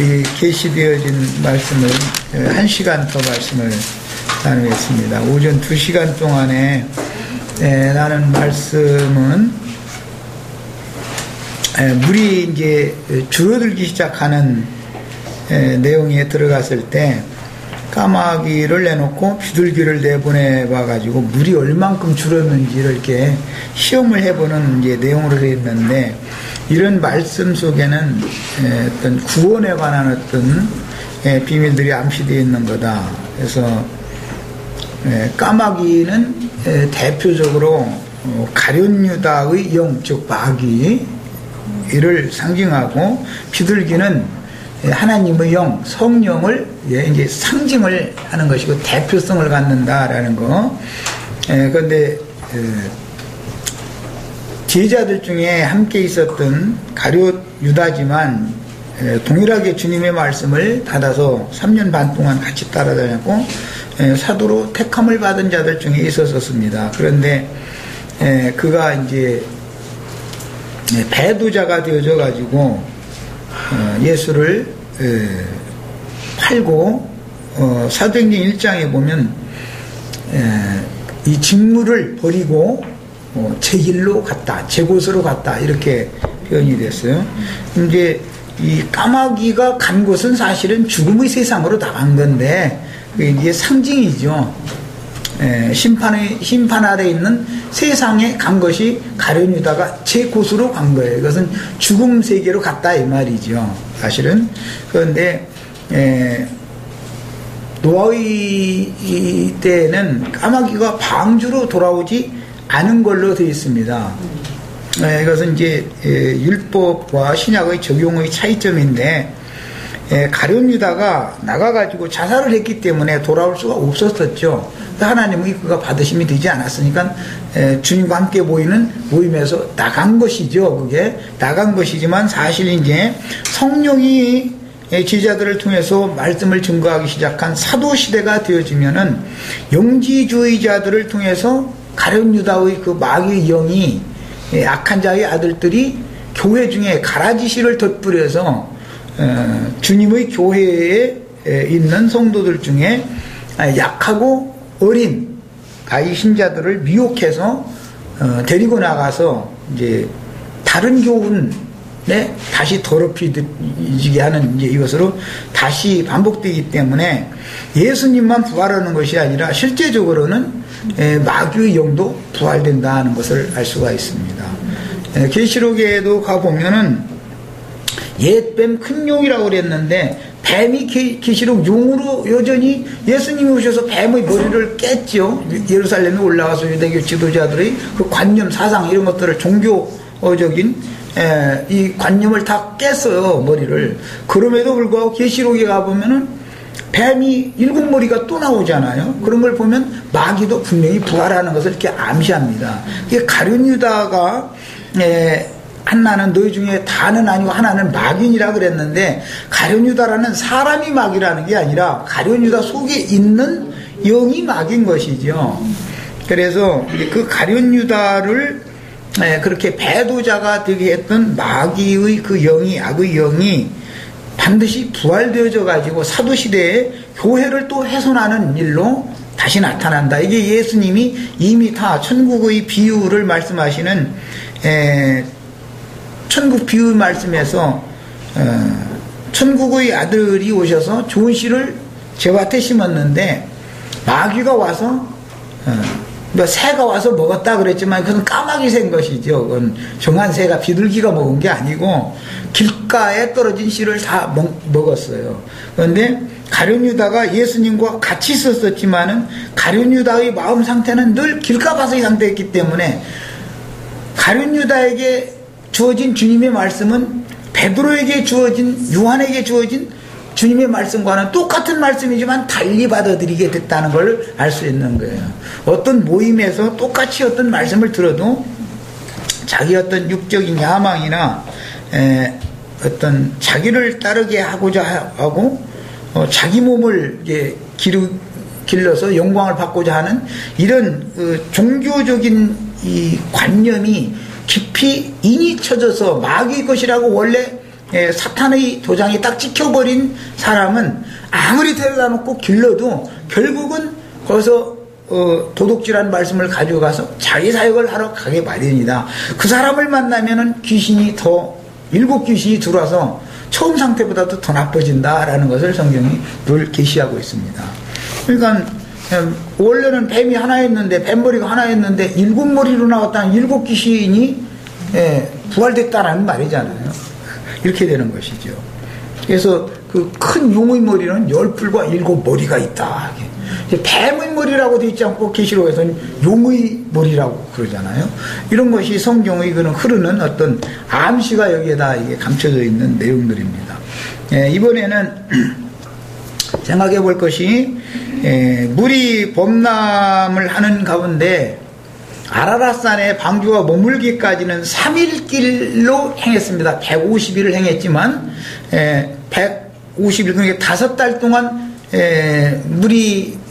이 계시되어진 말씀을 1시간 더 말씀을 나누겠습니다. 오전 2시간 동안에 나눈 말씀은 물이 이제 줄어들기 시작하는 내용에 들어갔을 때 까마귀를 내놓고 비둘기를 내보내 봐가지고 물이 얼만큼 줄었는지를 이렇게 시험을 해보는 이제 내용으로 되어 있는데, 이런 말씀 속에는 어떤 구원에 관한 어떤 비밀들이 암시되어 있는 거다. 그래서 까마귀는 대표적으로 가룟 유다의 영, 즉 마귀를 상징하고, 비둘기는 하나님의 영, 성령을 이제 상징을 하는 것이고 대표성을 갖는다라는 거. 그런데 제자들 중에 함께 있었던 가룟 유다지만 동일하게 주님의 말씀을 받아서 3년 반 동안 같이 따라다녔고 사도로 택함을 받은 자들 중에 있었습니다. 그런데 그가 이제 배도자가 되어져 가지고 예수를 팔고 사도행전 1장에 보면 이 직무를 버리고 제 길로 갔다, 제 곳으로 갔다, 이렇게 표현이 됐어요. 이제 이 까마귀가 간 곳은 사실은 죽음의 세상으로 나간 건데 이게 상징이죠. 심판 아래 있는 세상에 간 것이 가룟 유다가 제 곳으로 간 거예요. 이것은 죽음 세계로 갔다 이 말이죠, 사실은. 그런데 노아의 때에는 까마귀가 방주로 돌아오지 않은 걸로 되어 있습니다. 이것은 이제 율법과 신약의 적용의 차이점인데, 가룟 유다가 나가가지고 자살을 했기 때문에 돌아올 수가 없었었죠. 하나님이 그가 받으심이 되지 않았으니까 주님과 함께 모이는 모임에서 나간 것이죠. 그게 나간 것이지만, 사실 이제 성령이 제자들을 통해서 말씀을 증거하기 시작한 사도 시대가 되어지면은 영지주의자들을 통해서 가룟 유다의 그 마귀의 영이, 악한 자의 아들들이 교회 중에 가라지씨를 덧뿌려서 주님의 교회에 있는 성도들 중에 약하고 어린 아이 신자들을 미혹해서 데리고 나가서 이제 다른 교훈에 다시 더럽히게 하는 이제 이것으로 다시 반복되기 때문에 예수님만 부활하는 것이 아니라 실제적으로는 마귀의 영도 부활된다는 것을 알 수가 있습니다. 계시록에도 가보면은 옛뱀 큰 용이라고 그랬는데, 뱀이 계시록 용으로 여전히 예수님이 오셔서 뱀의 머리를 깼죠. 예루살렘에 올라가서 유대교 지도자들의 그 관념, 사상 이런 것들을, 종교적인 이 관념을 다 깼어요, 머리를. 그럼에도 불구하고 계시록에 가보면은 뱀이 7머리가 또 나오잖아요. 그런 걸 보면 마귀도 분명히 부활하는 것을 이렇게 암시합니다. 이게 가룟 유다가 하나는 너희 중에 다는 아니고 하나는 마귀니라 그랬는데, 가룟 유다라는 사람이 마귀라는 게 아니라 가룟 유다 속에 있는 영이 마귀인 것이죠. 그래서 그 가룟 유다를 그렇게 배도자가 되게 했던 마귀의 그 영이, 악의 영이 반드시 부활되어져 가지고 사도시대에 교회를 또 훼손하는 일로 다시 나타난다. 이게 예수님이 이미 다 천국의 비유를 말씀하시는 천국 비유 말씀에서 천국의 아들이 오셔서 좋은 씨를 제밭에 심었는데 마귀가 와서 새가 와서 먹었다 그랬지만 그건 까마귀 새인 것이죠. 그건 정한 새가 비둘기가 먹은 게 아니고 길가에 떨어진 씨를 다 먹었어요. 그런데 가룟 유다가 예수님과 같이 있었지만은 가룟 유다의 마음 상태는 늘 길가바서의 상태였기 때문에 가룟 유다에게 주어진 주님의 말씀은 베드로에게 주어진, 요한에게 주어진 주님의 말씀과는 똑같은 말씀이지만 달리 받아들이게 됐다는 걸 알 수 있는 거예요. 어떤 모임에서 똑같이 어떤 말씀을 들어도 자기 어떤 육적인 야망이나 어떤 자기를 따르게 하고자 하고 자기 몸을 이제 길러서 영광을 받고자 하는 이런 종교적인 이 관념이 깊이 인이 쳐져서 마귀의 것이라고 원래 사탄의 도장이 딱 찍혀버린 사람은 아무리 데려다 놓고 길러도 결국은 거기서 도둑질한 말씀을 가지고 가서 자기 사역을 하러 가게 마련이다. 그 사람을 만나면은 일곱 귀신이 들어와서 처음 상태보다도 더 나빠진다라는 것을 성경이 늘 계시하고 있습니다. 그러니까 원래는 뱀이 하나였는데, 뱀머리가 하나였는데 일곱 머리로 나왔다는 일곱 귀신이 부활됐다라는 말이잖아요. 이렇게 되는 것이죠. 그래서 그 큰 용의 머리는 10뿔과 7머리가 있다. 뱀의 머리라고 되어 있지 않고 계시록에서는 용의 머리라고 그러잖아요. 이런 것이 성경의 흐르는 어떤 암시가 여기에다 이게 감춰져 있는 내용들입니다. 이번에는 생각해 볼 것이, 물이 범람을 하는 가운데 아라랏산에 방주가 머물기까지는 3일 길로 행했습니다. 150일을 행했지만 150일, 그러니까 5달 동안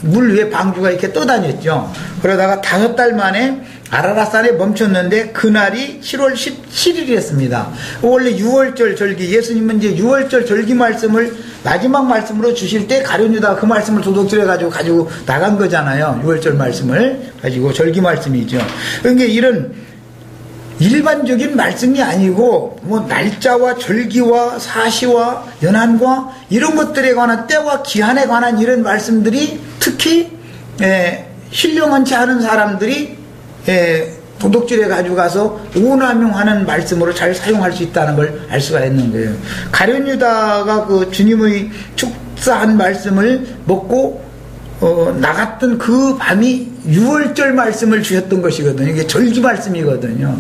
물 위에 방주가 이렇게 떠다녔죠. 그러다가 5달 만에 아라랏산에 멈췄는데 그날이 7월 17일이었습니다. 원래 6월절 절기, 예수님은 이제 6월절 절기 말씀을 마지막 말씀으로 주실 때 가룟유다가 그 말씀을 도둑질해 가지고 나간 거잖아요. 6월절 말씀을 가지고, 절기 말씀이죠. 그러니까 이런 일반적인 말씀이 아니고 날짜와 절기와 사시와 연한과 이런 것들에 관한, 때와 기한에 관한 이런 말씀들이 특히 신령한지 않은 사람들이 도둑질해 가지고 가서 오남용하는 말씀으로 잘 사용할 수 있다는 걸 알 수가 있는 거예요. 가룟유다가 그 주님의 축사한 말씀을 먹고 나갔던 그 밤이 6월절 말씀을 주셨던 것이거든요. 이게 절기 말씀이거든요.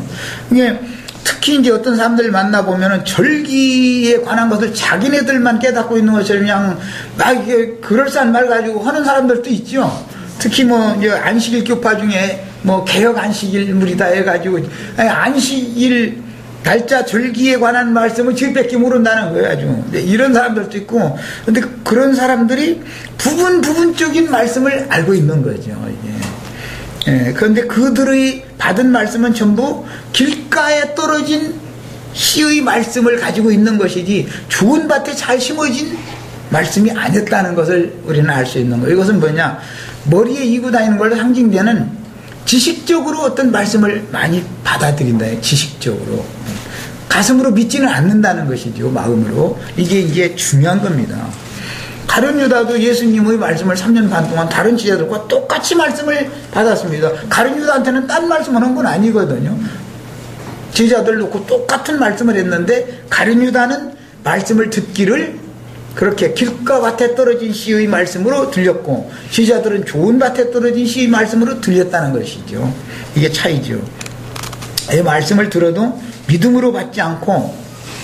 이게 특히 이제 어떤 사람들 만나보면은 절기에 관한 것을 자기네들만 깨닫고 있는 것처럼 그냥 막 이게 그럴싸한 말 가지고 하는 사람들도 있죠. 특히 이제 안식일 교파 중에 개혁 안식일물이다 해가지고 안식일 날짜 절기에 관한 말씀을 저희밖에 모른다는 거예요. 아주 이런 사람들도 있고, 근데 그런 사람들이 부분적인 말씀을 알고 있는 거죠. 이게. 그런데 그들의 받은 말씀은 전부 길가에 떨어진 씨의 말씀을 가지고 있는 것이지 좋은 밭에 잘 심어진 말씀이 아니었다는 것을 우리는 알 수 있는 거예요. 이것은 뭐냐, 머리에 이고 다니는 걸로 상징되는 지식적으로 어떤 말씀을 많이 받아들인다. 지식적으로. 가슴으로 믿지는 않는다는 것이죠. 마음으로. 이게 이제 중요한 겁니다. 가룟유다도 예수님의 말씀을 3년 반 동안 다른 제자들과 똑같이 말씀을 받았습니다. 가룟유다한테는 딴 말씀하는 건 아니거든요. 제자들 놓고 똑같은 말씀을 했는데 가룟유다는 말씀을 듣기를 그렇게 길가 밭에 떨어진 씨의 말씀으로 들렸고, 제자들은 좋은 밭에 떨어진 씨의 말씀으로 들렸다는 것이죠. 이게 차이죠. 이 말씀을 들어도 믿음으로 받지 않고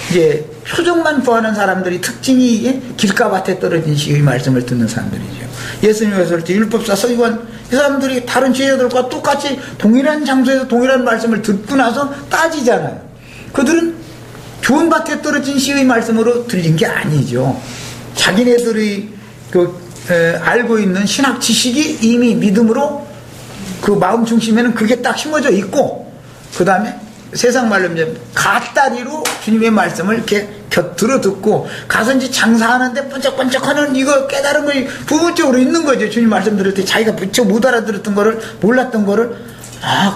이제 표정만 구하는 사람들이 특징이 이게 길가 밭에 떨어진 씨의 말씀을 듣는 사람들이죠. 예수님이 왔을 때 율법사 서기관 이 사람들이 다른 제자들과 똑같이 동일한 장소에서 동일한 말씀을 듣고 나서 따지잖아요. 그들은 좋은 밭에 떨어진 씨의 말씀으로 들린 게 아니죠. 자기네들이 알고 있는 신학 지식이 이미 믿음으로 그 마음 중심에는 그게 딱 심어져 있고, 그 다음에 세상 말로 이제 갓다리로 주님의 말씀을 이렇게 곁들어 듣고 가서 이제 장사하는데 번쩍번쩍하는 이거 깨달은 것이 부분적으로 있는 거죠. 주님 말씀 들을 때 자기가 부쩍 못 알아들었던 거를, 몰랐던 거를,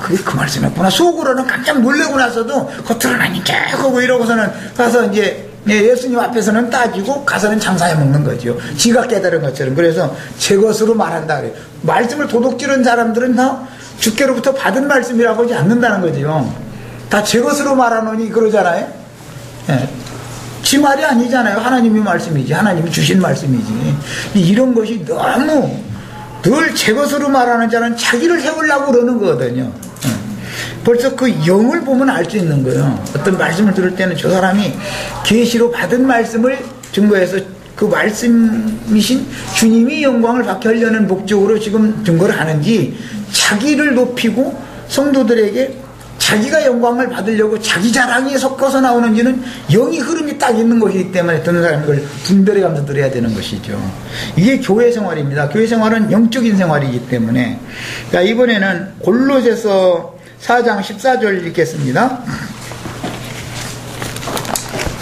그게 그 말씀이었구나. 속으로는 깜짝 놀래고 나서도 겉으로는 아니게 하고 이러고서는 가서 이제 예수님 앞에서는 따지고 가서는 장사해 먹는 거죠. 지가 깨달은 것처럼. 그래서 제 것으로 말한다 그래요. 말씀을 도둑질한 사람들은 다 주께로부터 받은 말씀이라고 하지 않는다는 거죠. 다 제 것으로 말하노니 그러잖아요. 지 말이 아니잖아요. 하나님이 말씀이지. 하나님이 주신 말씀이지. 이런 것이 너무 늘 제 것으로 말하는 자는 자기를 세우려고 그러는 거거든요. 벌써 그 영을 보면 알 수 있는 거예요. 어떤 말씀을 들을 때는 저 사람이 계시로 받은 말씀을 증거해서 그 말씀이신 주님이 영광을 받게 하려는 목적으로 지금 증거를 하는지, 자기를 높이고 성도들에게 자기가 영광을 받으려고 자기 자랑이 섞어서 나오는지는 영이 흐름이 딱 있는 것이기 때문에 듣는 사람이 그걸 분별해가면서 들어야 되는 것이죠. 이게 교회 생활입니다. 교회 생활은 영적인 생활이기 때문에. 자, 이번에는 골로새서 4장 14절 읽겠습니다.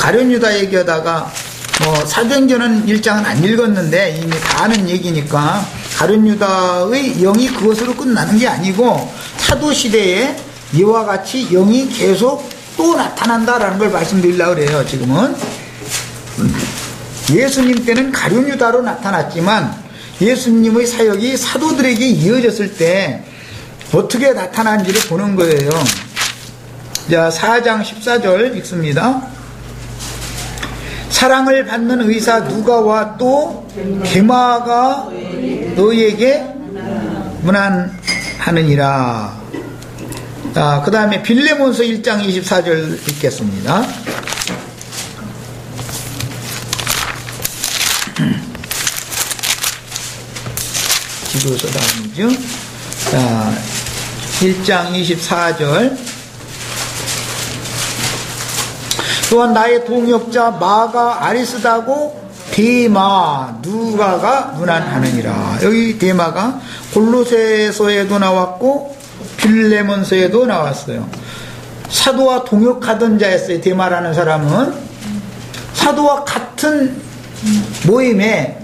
가룟 유다 얘기하다가 사도행전은 1장은 안 읽었는데 이미 다 아는 얘기니까 가룟 유다의 영이 그것으로 끝나는 게 아니고 사도시대에 이와 같이 영이 계속 또 나타난다라는 걸 말씀드리려고 그래요. 지금은 예수님 때는 가룟 유다로 나타났지만 예수님의 사역이 사도들에게 이어졌을 때 어떻게 나타난지를 보는 거예요. 자, 4장 14절 읽습니다. 사랑을 받는 의사 누가와 또 데마가 너에게 문안하느니라. 자, 그 다음에 빌레몬서 1장 24절 읽겠습니다. 지도서다 아니죠? 자, 1장 24절. 또한 나의 동역자 마가 아리스다고 데마 누가가 문안하느니라. 여기 데마가 골로새서에도 나왔고 빌레몬서에도 나왔어요. 사도와 동역하던 자였어요. 데마라는 사람은 사도와 같은 모임에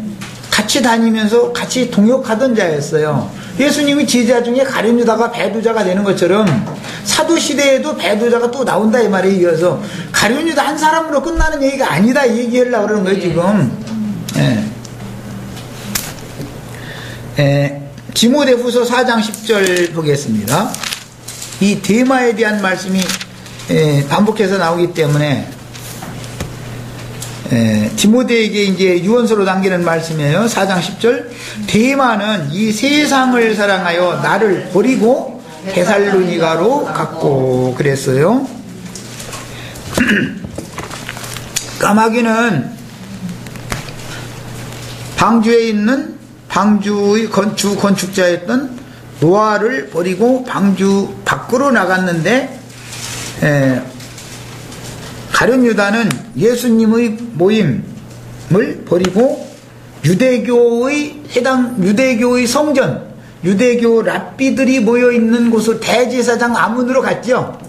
같이 다니면서 같이 동역하던 자였어요. 예수님이 제자 중에 가룟 유다가 배도자가 되는 것처럼 사도 시대에도 배도자가 또 나온다 이 말에 이어서 가룟 유다 한 사람으로 끝나는 얘기가 아니다 이 얘기하려고 그러는 거예요 지금. 디모데후서 4장 10절 보겠습니다. 이 데마에 대한 말씀이 반복해서 나오기 때문에 디모데에게 이제 유언서로 남기는 말씀이에요. 4장 10절. 데마는 이 세상을 사랑하여 나를 버리고 데살로니가로 갔고 그랬어요. 까마귀는 방주에 있는 방주의 건축자였던 노아를 버리고 방주 밖으로 나갔는데 가룟 유다는 예수님의 모임을 버리고 유대교의 성전, 유대교 랍비들이 모여있는 곳으로 대제사장 아문으로 갔죠.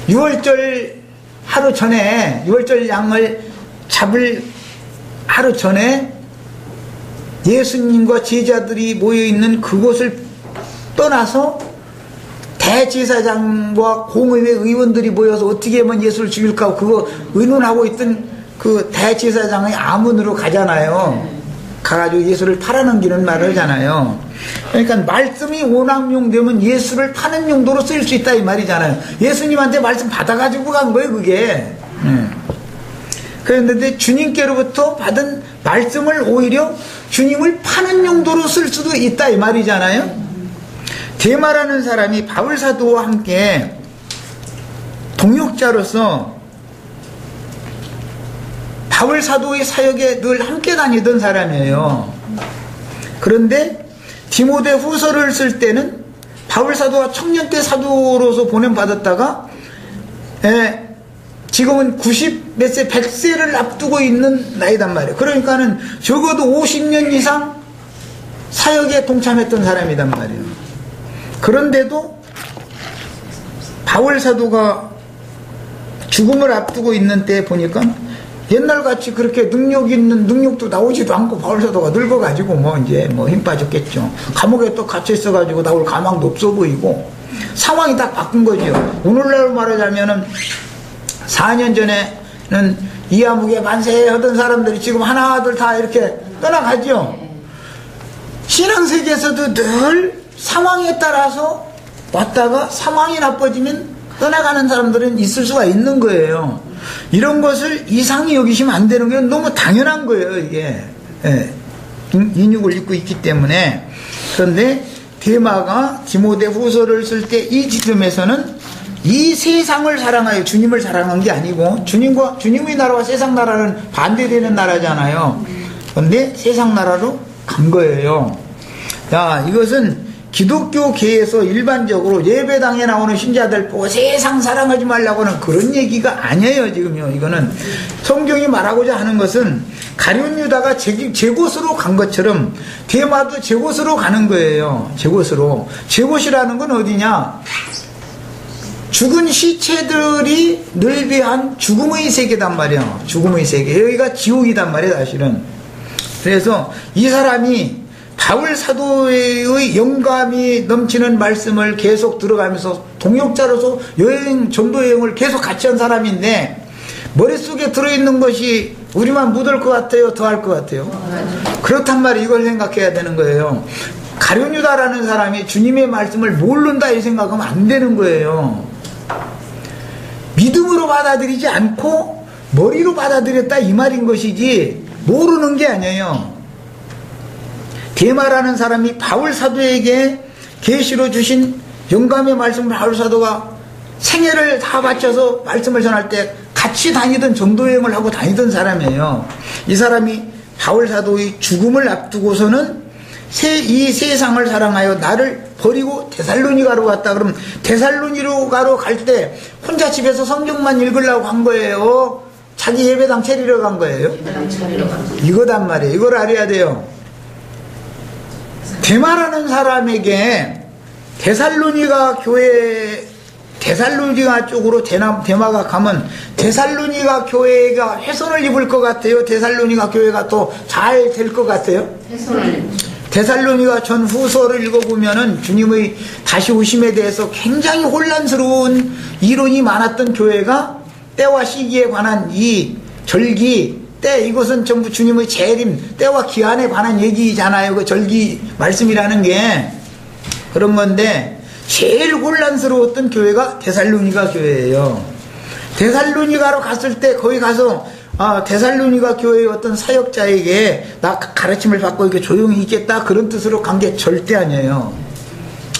6월절 하루 전에, 6월절 양을 잡을 하루 전에 예수님과 제자들이 모여있는 그곳을 떠나서 대제사장과 공의회 의원들이 모여서 어떻게 하면 예수를 죽일까 그거 의논하고 있던 그 대제사장의 아문으로 가잖아요. 가가지고 예수를 팔아넘기는 말을 하잖아요. 그러니까 말씀이 오남용 되면 예수를 파는 용도로 쓸 수 있다 이 말이잖아요. 예수님한테 말씀 받아가지고 간 거예요 그게. 그런데 주님께로부터 받은 말씀을 오히려 주님을 파는 용도로 쓸 수도 있다 이 말이잖아요. 데마라는 사람이 바울 사도와 함께 동역자로서 바울 사도의 사역에 늘 함께 다니던 사람이에요. 그런데 디모데 후서를 쓸 때는 바울 사도가 청년 때 사도로서 보냄받았다가 지금은 90 몇 세, 100세를 앞두고 있는 나이단 말이에요. 그러니까는 적어도 50년 이상 사역에 동참했던 사람이단 말이에요. 그런데도 바울 사도가 죽음을 앞두고 있는 때 보니까 옛날같이 그렇게 능력 있는 능력도 나오지도 않고 바울 사도가 늙어가지고 이제 힘 빠졌겠죠. 감옥에 또 갇혀 있어가지고 나올 가망도 없어 보이고 상황이 딱 바꾼 거죠. 오늘날 말하자면은 4년 전에는 이하묵에 만세 하던 사람들이 지금 하나둘 다 이렇게 떠나가죠. 신앙세계에서도 늘 상황에 따라서 왔다가 상황이 나빠지면 떠나가는 사람들은 있을 수가 있는 거예요. 이런 것을 이상히 여기시면 안 되는 게 너무 당연한 거예요 이게. 인육을 입고 있기 때문에. 그런데 데마가 디모데 후서를 쓸 때 이 지점에서는 이 세상을 사랑하여 주님을 사랑한 게 아니고 주님의 나라와 세상 나라는 반대되는 나라잖아요. 그런데 세상 나라로 간 거예요. 자, 이것은 기독교계에서 일반적으로 예배당에 나오는 신자들 보고 세상 사랑하지 말라고 하는 그런 얘기가 아니에요 지금요. 이거는 성경이 말하고자 하는 것은 가룟 유다가 제 곳으로 간 것처럼 데마도 제 곳으로 가는 거예요. 제 곳으로. 제 곳이라는 건 어디냐? 죽은 시체들이 늘비한 죽음의 세계단 말이야. 죽음의 세계. 여기가 지옥이단 말이야, 사실은. 그래서 이 사람이 바울 사도의 영감이 넘치는 말씀을 계속 들어가면서 동역자로서 전도 여행을 계속 같이 한 사람인데, 머릿속에 들어있는 것이 우리만 묻을 것 같아요? 더 할 것 같아요? 그렇단 말이에요. 이걸 생각해야 되는 거예요. 가룟 유다라는 사람이 주님의 말씀을 모른다 이 생각하면 안 되는 거예요. 믿음으로 받아들이지 않고 머리로 받아들였다 이 말인 것이지 모르는 게 아니에요. 데마라는 사람이 바울 사도에게 계시로 주신 영감의 말씀을 바울 사도가 생애를 다 바쳐서 말씀을 전할 때 같이 다니던 전도여행을 하고 다니던 사람이에요. 이 사람이 바울 사도의 죽음을 앞두고서는 이 세상을 사랑하여 나를 버리고 데살로니가로 갔다. 그럼 데살로니가로 갈 때 혼자 집에서 성경만 읽으려고 간 거예요? 자기 예배당 차리러 간 거예요? 이거단 말이에요. 이걸 알아야 돼요. 데마라는 사람에게 데살로니가 쪽으로 데마가 가면 데살로니가 교회가 훼손을 입을 것 같아요? 데살로니가 교회가 또 잘 될 것 같아요? 데살로니가 전후서를 읽어보면은 주님의 다시 오심에 대해서 굉장히 혼란스러운 이론이 많았던 교회가 때와 시기에 관한 이 절기, 때, 이것은 전부 주님의 재림, 때와 기한에 관한 얘기잖아요. 그 절기 말씀이라는 게. 그런 건데, 제일 혼란스러웠던 교회가 데살로니가 교회예요. 데살로니가로 갔을 때 거기 가서 데살로니가 교회의 어떤 사역자에게 나 가르침을 받고 이렇게 조용히 있겠다 그런 뜻으로 간 게 절대 아니에요.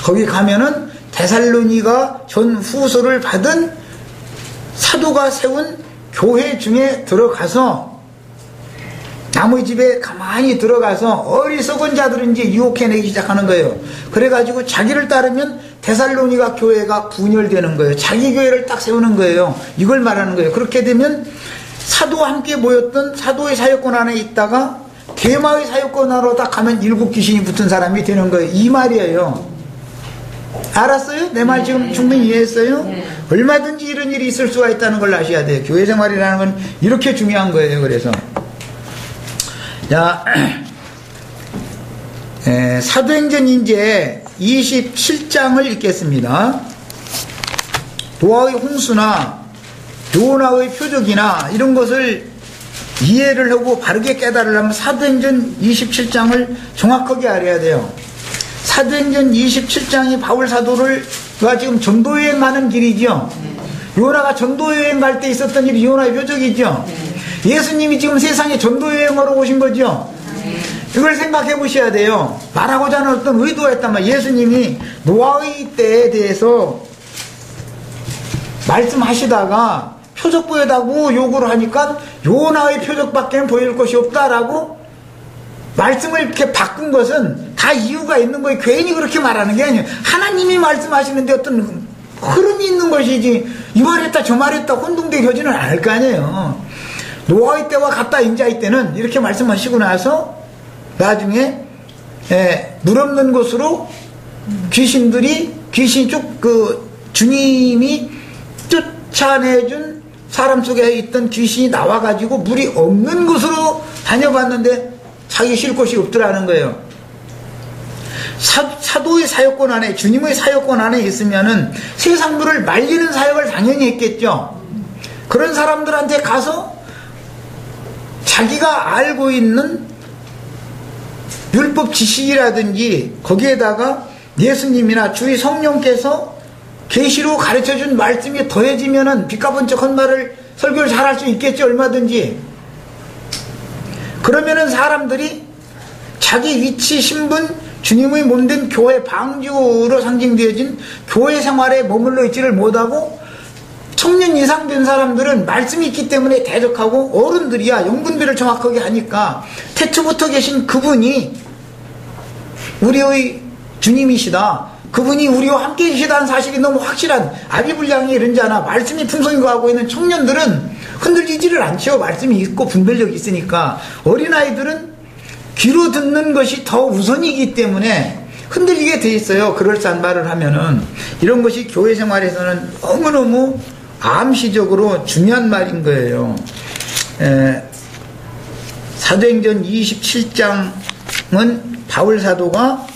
거기 가면은 데살로니가 전후서를 받은 사도가 세운 교회 중에 들어가서 남의 집에 가만히 들어가서 어리석은 자들은 이제 유혹해내기 시작하는 거예요. 그래가지고 자기를 따르면 데살로니가 교회가 분열되는 거예요. 자기 교회를 딱 세우는 거예요. 이걸 말하는 거예요. 그렇게 되면 사도와 함께 모였던 사도의 사역권 안에 있다가 데마의 사역권 안으로 딱 가면 일곱 귀신이 붙은 사람이 되는 거예요. 이 말이에요. 알았어요? 내 말 지금 충분히 이해했어요? 얼마든지 이런 일이 있을 수가 있다는 걸 아셔야 돼요. 교회 생활이라는 건 이렇게 중요한 거예요. 그래서 자, 사도행전 이제 27장을 읽겠습니다. 노아의 홍수나 요나의 표적이나 이런 것을 이해를 하고 바르게 깨달으려면 사도행전 27장을 정확하게 알아야 돼요. 사도행전 27장이 바울 사도가 지금 전도여행 가는 길이죠. 요나가 전도여행 갈 때 있었던 일이 요나의 표적이죠. 예수님이 지금 세상에 전도여행하러 오신 거죠. 이걸 생각해 보셔야 돼요. 말하고자 하는 어떤 의도가 있다면 예수님이 노아의 때에 대해서 말씀하시다가 표적 보여다고 요구를 하니까 요나의 표적밖에 보일 것이 없다라고 말씀을 이렇게 바꾼 것은 다 이유가 있는 거예요. 괜히 그렇게 말하는 게 아니에요. 하나님이 말씀하시는데 어떤 흐름이 있는 것이지 이 말했다 저 말했다 혼동되게 하지는 않을 거 아니에요. 노아의 때와 같다 인자의 때는 이렇게 말씀하시고 나서 나중에 물 없는 곳으로 귀신이 주님이 쫓아내준 사람 속에 있던 귀신이 나와가지고 물이 없는 곳으로 다녀봤는데 자기 쉴 곳이 없더라는 거예요. 사도의 사역권 안에, 주님의 사역권 안에 있으면은 세상 물을 말리는 사역을 당연히 했겠죠. 그런 사람들한테 가서 자기가 알고 있는 율법 지식이라든지 거기에다가 예수님이나 주의 성령께서 계시로 가르쳐준 말씀이 더해지면은 빚가번쩍한 말을 설교를 잘할 수 있겠죠. 얼마든지. 그러면은 사람들이 자기 위치, 신분, 주님의 몸된 교회 방주로 상징되어진 교회 생활에 머물러 있지를 못하고 청년 이상 된 사람들은 말씀이 있기 때문에 대적하고 어른들이야 영분별을 정확하게 하니까 태초부터 계신 그분이 우리의 주님이시다. 그분이 우리와 함께 계시다는 사실이 너무 확실한 아비불량이 이런 자나 말씀이 풍성히 가고 있는 청년들은 흔들리지를 않죠. 말씀이 있고 분별력이 있으니까. 어린아이들은 귀로 듣는 것이 더 우선이기 때문에 흔들리게 돼 있어요. 그럴싸한 말을 하면은. 이런 것이 교회 생활에서는 너무너무 암시적으로 중요한 말인 거예요. 사도행전 27장은 바울 사도가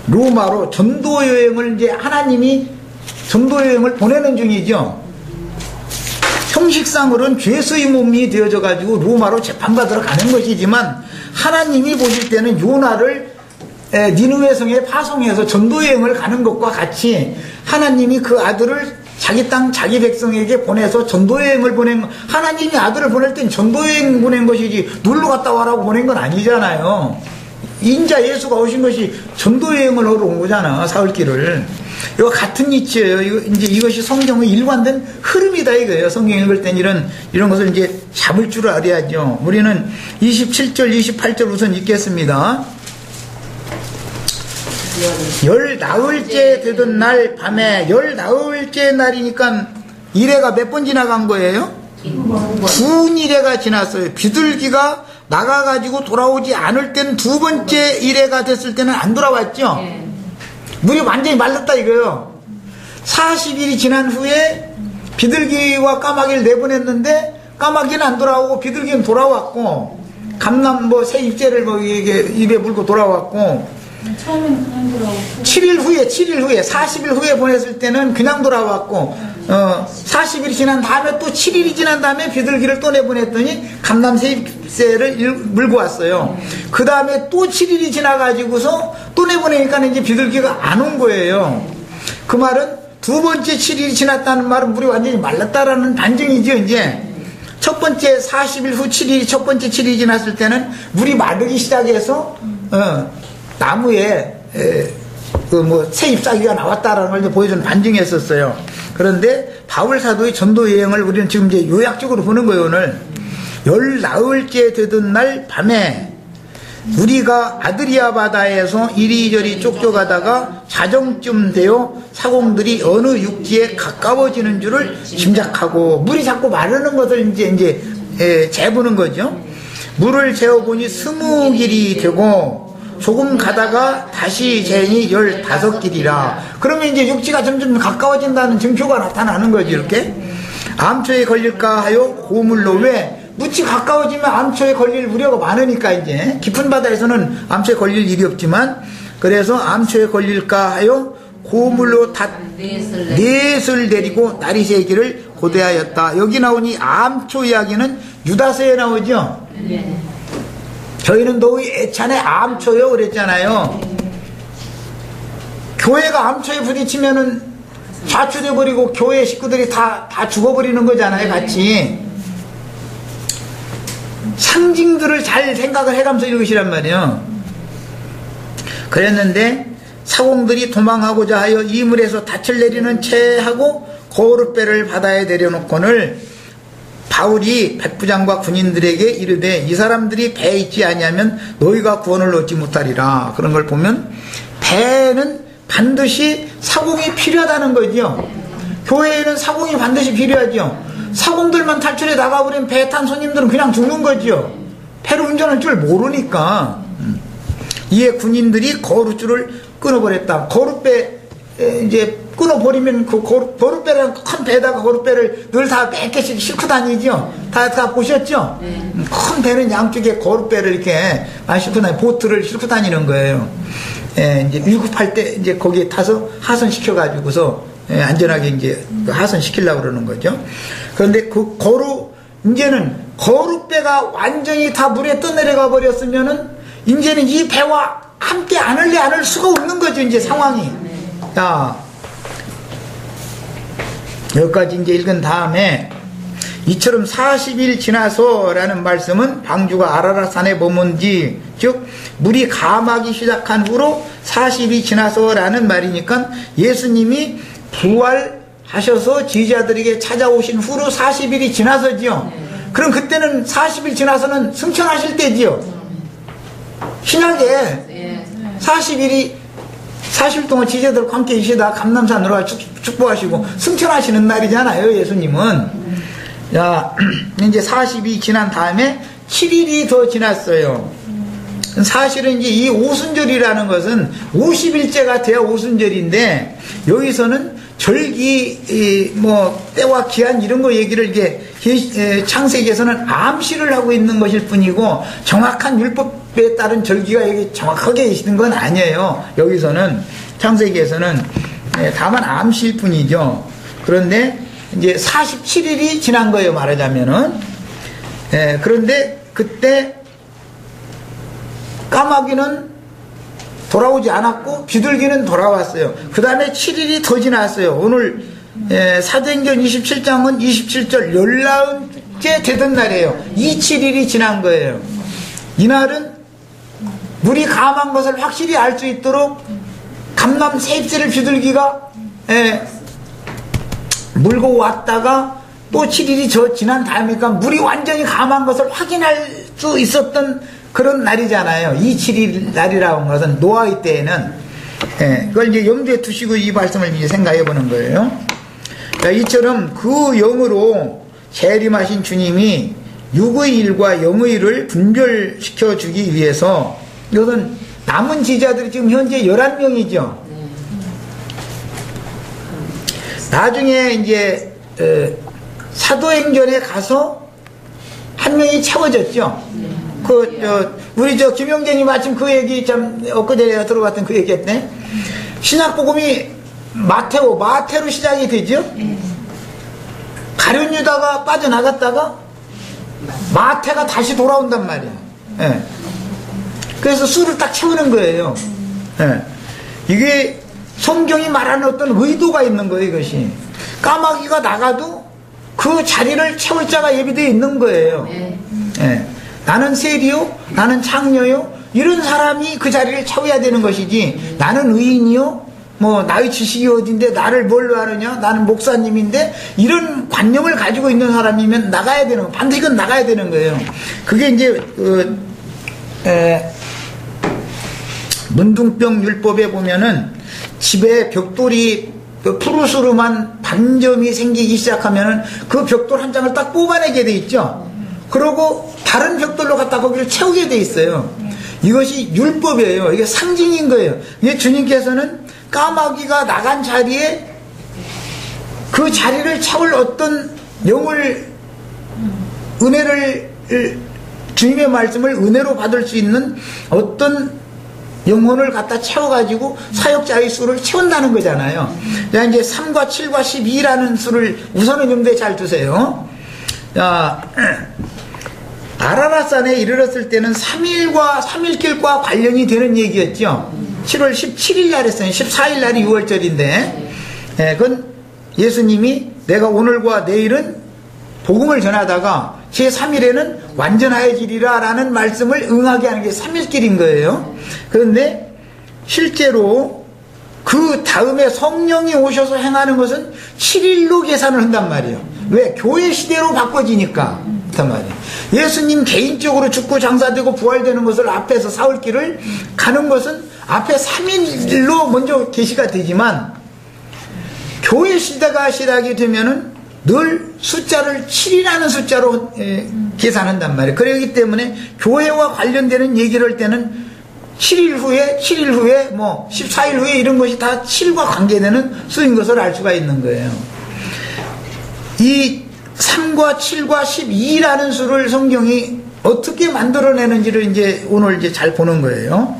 로마로 전도 여행을 이제 하나님이 전도 여행을 보내는 중이죠. 형식상으로는 죄수의 몸이 되어져 가지고 로마로 재판받으러 가는 것이지만 하나님이 보실 때는 요나를 니느웨 성에 파송해서 전도 여행을 가는 것과 같이 하나님이 그 아들을 자기 땅 자기 백성에게 보내서 전도 여행을 보낸, 하나님이 아들을 보낼 땐 전도 여행 보낸 것이지 놀러 갔다 와라고 보낸 건 아니잖아요. 인자 예수가 오신 것이 전도 여행을 하러 온 거잖아. 사흘길을. 이거 같은 이치예요. 이것이 성경의 일관된 흐름이다 이거예요. 성경 읽을 땐 이런 것을 이제 잡을 줄 알아야죠. 우리는 27절 28절 우선 읽겠습니다. 열 나흘째 되던 날 밤에, 열 나흘째 날이니까 이래가 몇 번 지나간 거예요? 9일에가 지났어요. 비둘기가 나가가지고 돌아오지 않을 때는 두 번째 일회가 됐을 때는 안 돌아왔죠. 물이 완전히 말랐다 이거예요. 40일이 지난 후에 비둘기와 까마귀를 내보냈는데 까마귀는 안 돌아오고 비둘기는 돌아왔고, 감람 새 입새를 입에 물고 돌아왔고, 처음엔 그냥 돌아왔고 7일 후에 40일 후에 보냈을 때는 그냥 돌아왔고, 40일이 지난 다음에 또 7일이 지난 다음에 비둘기를 또 내보냈더니 감람 새잎새를 물고 왔어요. 그 다음에 또 7일이 지나가지고서 또 내보내니까 이제 비둘기가 안 온 거예요. 그 말은 두 번째 7일이 지났다는 말은 물이 완전히 말랐다라는 반증이죠. 이제 첫 번째 40일 후 7일이 첫 번째 7일이 지났을 때는 물이 마르기 시작해서 나무에 새 잎사귀가 나왔다라는 걸 이제 보여주는 반증했었어요. 그런데 바울 사도의 전도 여행을 우리는 지금 이제 요약적으로 보는 거예요. 오늘 열 나흘째 되던 날 밤에 우리가 아드리아 바다에서 이리저리 쫓겨가다가 자정쯤 되어 사공들이 어느 육지에 가까워지는 줄을 짐작하고, 물이 자꾸 마르는 것을 이제 재보는 거죠. 물을 재어보니 20길이 되고 조금 가다가 다시 재니 15길이라. 그러면 이제 육지가 점점 가까워진다는 증표가 나타나는 거지. 이렇게 암초에 걸릴까 하여 고물로, 왜? 묻지 가까워지면 암초에 걸릴 우려가 많으니까, 이제 깊은 바다에서는 암초에 걸릴 일이 없지만, 그래서 암초에 걸릴까 하여 고물로 넷을 데리고 날이 새기를 고대하였다. 여기 나오니 암초 이야기는 유다서에 나오죠. 저희는 너희 애찬에 암초요 그랬잖아요. 교회가 암초에 부딪히면은 좌초돼버리고 교회 식구들이 다 죽어버리는 거잖아요. 같이 상징들을 잘 생각을 해가면서 읽으시란 말이에요. 그랬는데 사공들이 도망하고자 하여 이물에서 닻을 내리는 채 하고 거울배를 바다에 내려놓고는 바울이 백부장과 군인들에게 이르되 이 사람들이 배에 있지 아니하면 너희가 구원을 얻지 못하리라. 그런 걸 보면 배는 반드시 사공이 필요하다는 거죠. 교회에는 사공이 반드시 필요하죠. 사공들만 탈출해 나가버리면 배에 탄 손님들은 그냥 죽는 거죠. 배를 운전할 줄 모르니까. 이에 군인들이 거룻줄을 끊어버렸다. 거룻배 이제 끊어버리면 그 거룻배라는 큰 배에다가 거룻배를 늘 다 몇 개씩 싣고 다니죠. 다 보셨죠? 큰 배는 양쪽에 거룻배를 이렇게 싣고 다니, 보트를 싣고 다니는 거예요. 이제 위급할 때 이제 거기에 타서 하선시켜가지고서 안전하게 이제 하선시키려고 그러는 거죠. 그런데 이제는 거룻배가 완전히 다 물에 떠내려가 버렸으면은 이제는 이 배와 함께 안을 수가 없는 거죠. 이제 상황이. 자, 여기까지 이제 읽은 다음에 이처럼 40일 지나서 라는 말씀은 방주가 아라랏산에 머문 뒤, 즉 물이 감하기 시작한 후로 40일이 지나서 라는 말이니까 예수님이 부활하셔서 제자들에게 찾아오신 후로 40일이 지나서지요. 그럼 그때는 40일 지나서는 승천하실 때지요. 신약에 40일 동안 제자들과 함께 계시다 감람산으로 가 축복하시고 승천하시는 날이잖아요. 예수님은. 자, 이제 40일이 지난 다음에 7일이 더 지났어요. 사실은 이제 이 오순절이라는 것은 50일째가 돼야 오순절인데, 여기서는 절기, 때와 기한 이런 거 얘기를 이게 창세기에서는 암시를 하고 있는 것일 뿐이고, 정확한 율법에 따른 절기가 여기 정확하게 있는 건 아니에요. 여기서는, 창세기에서는. 다만 암시일 뿐이죠. 그런데 이제 47일이 지난 거예요, 말하자면은. 그런데 그때 까마귀는 돌아오지 않았고 비둘기는 돌아왔어요. 그 다음에 7일이 더 지났어요. 오늘 사도행전 27장은 27절 열나흘째 되던 날이에요. 이 7일이 지난 거예요. 이날은 물이 감한 것을 확실히 알 수 있도록 감람 세입새를 비둘기가 물고 왔다가 또 7일이 지난 다음이니까 물이 완전히 감한 것을 확인할 수 있었던 그런 날이잖아요. 이 7일 날이라는 것은 노아의 때에는. 그걸 이제 염두에 두시고 이 말씀을 이제 생각해 보는 거예요. 이처럼 그 영으로 재림하신 주님이 육의 일과 영의 일을 분별시켜 주기 위해서, 이것은 남은 제자들이 지금 현재 11명이죠. 나중에 이제 사도행전에 가서 한 명이 채워졌죠. 우리 김영재님 마침 그 얘기 참 엊그제 들어봤던 그 얘기 했네. 신약복음이 마태로 시작이 되죠. 가룟 유다가 빠져나갔다가 마태가 다시 돌아온단 말이에요. 그래서 수를 딱 채우는 거예요. 이게 성경이 말하는 어떤 의도가 있는 거예요. 이것이 까마귀가 나가도 그 자리를 채울 자가 예비되어 있는 거예요. 나는 세리요, 나는 창녀요, 이런 사람이 그 자리를 채워야 되는 것이지, 나는 의인이요, 나의 지식이 어딘데 나를 뭘로 하느냐, 나는 목사님인데, 이런 관념을 가지고 있는 사람이면 나가야 되는 거예요. 반드시 그건 나가야 되는 거예요. 그게 이제 문둥병 율법에 보면은 집에 벽돌이 푸르스름한 반점이 생기기 시작하면은 그 벽돌 한 장을 딱 뽑아내게 돼 있죠. 그러고 다른 벽돌로 갖다 거기를 채우게 돼 있어요. 이것이 율법이에요. 이게 상징인 거예요. 이게 주님께서는 까마귀가 나간 자리에 그 자리를 채울 어떤 은혜를, 주님의 말씀을 은혜로 받을 수 있는 어떤 영혼을 갖다 채워가지고 사역자의 수를 채운다는 거잖아요. 자, 이제 3과 7과 12라는 수를 우선은 염두에 잘 두세요. 자, 아라랏산에 이르렀을 때는 3일길과 관련이 되는 얘기였죠. 7월 17일 날 했어요. 14일 날이 6월절인데, 그건 예수님이 내가 오늘과 내일은 복음을 전하다가 제3일에는 완전하여지리라 라는 말씀을 응하게 하는 게 3일길인 거예요. 그런데 실제로 그 다음에 성령이 오셔서 행하는 것은 7일로 계산을 한단 말이에요. 왜? 교회 시대로 바꿔지니까. 그렇단 말이에요. 예수님 개인적으로 죽고 장사되고 부활되는 것을 앞에서 사흘길을 가는 것은 앞에 3일로 먼저 계시가 되지만, 교회 시대가 시작이 되면은 늘 숫자를 7이라는 숫자로 계산한단 말이에요. 그렇기 때문에 교회와 관련되는 얘기를 할 때는 7일 후에 14일 후에 이런 것이 다 7과 관계되는 수인 것을 알 수가 있는 거예요. 이 3과 7과 12라는 수를 성경이 어떻게 만들어내는지를 이제 오늘 이제 잘 보는 거예요.